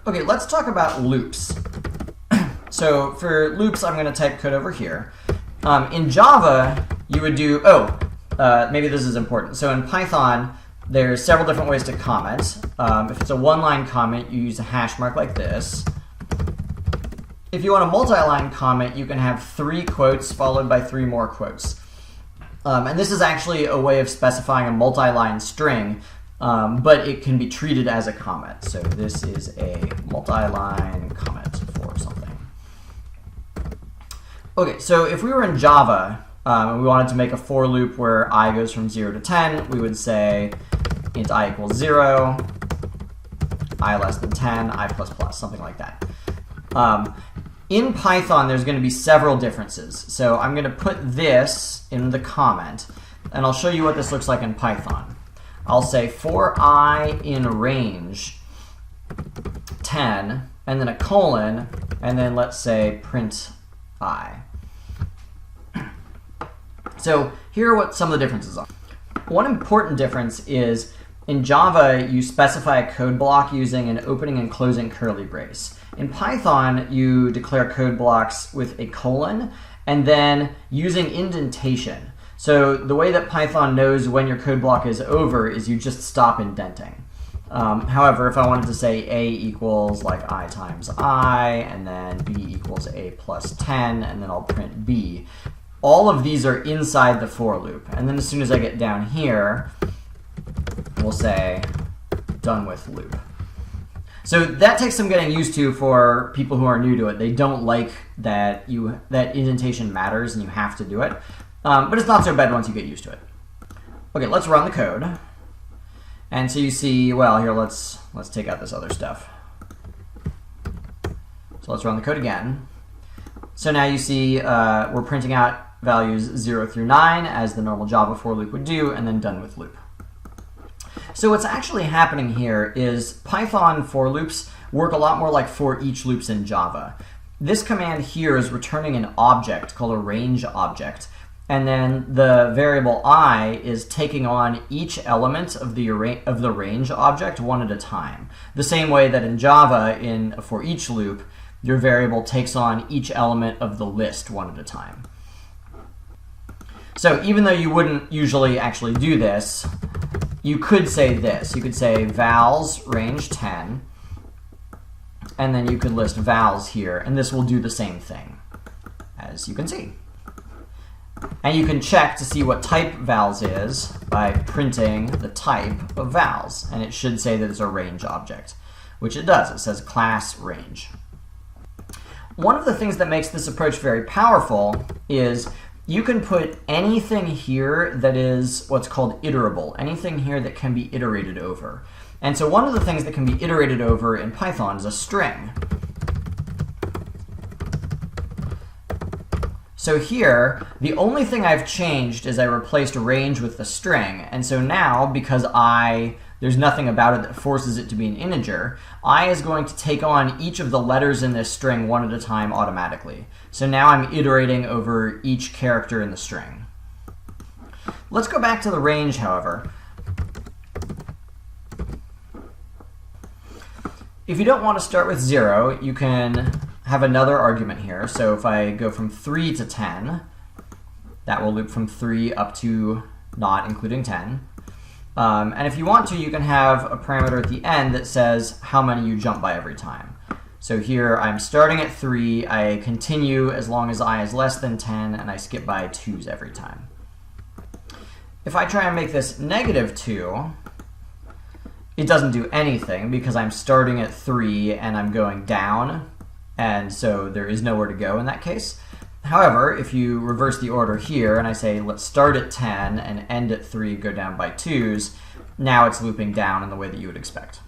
Okay, let's talk about loops. So for loops, I'm going to type code over here. In Java, you would do, maybe this is important. So in Python, there's several different ways to comment. If it's a one-line comment, you use a hash mark like this. If you want a multi-line comment, you can have 3 quotes followed by 3 more quotes. And this is actually a way of specifying a multi-line string, but it can be treated as a comment. So this is a multi-line comment for something. Okay, so if we were in Java and we wanted to make a for loop where I goes from 0 to 10, we would say int I equals 0, I less than 10, I plus plus, something like that. In Python, there's going to be several differences. So I'm going to put this in the comment, and I'll show you what this looks like in Python. I'll say for I in range 10, and then a colon, and then let's say print I. So here are what some of the differences are. One important difference is in Java, you specify a code block using an opening and closing curly brace. In Python, you declare code blocks with a colon and then using indentation. So the way that Python knows when your code block is over is you just stop indenting. However, if I wanted to say a equals like I times I, and then b equals a plus 10, and then I'll print b, all of these are inside the for loop. And then as soon as I get down here, we'll say done with loop. So that takes some getting used to for people who are new to it. They don't like that that indentation matters and you have to do it. But it's not so bad once you get used to it. Okay, let's run the code. And so you see, well, here, let's take out this other stuff. So let's run the code again. So now you see we're printing out values 0 through 9 as the normal Java for loop would do, and then done with loop. So what's actually happening here is Python for loops work a lot more like for each loops in Java. This command here is returning an object called a range object, and then the variable I is taking on each element of the range object one at a time. The same way that in Java, in a for each loop, your variable takes on each element of the list one at a time. So even though you wouldn't usually actually do this, you could say this. You could say vals range 10, and then you could list vals here, and this will do the same thing, as you can see. And you can check to see what type vals is by printing the type of vals, and it should say that it's a range object, which it does. It says class range. One of the things that makes this approach very powerful is you can put anything here that is what's called iterable, anything here that can be iterated over. And so one of the things that can be iterated over in Python is a string. So here, the only thing I've changed is I replaced range with the string. And so now, because there's nothing about it that forces it to be an integer, I is going to take on each of the letters in this string one at a time automatically. So now I'm iterating over each character in the string. Let's go back to the range, however. If you don't want to start with 0, you can have another argument here. So if I go from 3 to 10, that will loop from 3 up to not including 10. And if you want to, you can have a parameter at the end that says how many you jump by every time. So here I'm starting at 3, I continue as long as I is less than 10, and I skip by 2s every time. If I try and make this -2, it doesn't do anything because I'm starting at 3 and I'm going down, and so there is nowhere to go in that case. However, if you reverse the order here and I say let's start at 10 and end at 3, go down by 2s, now it's looping down in the way that you would expect.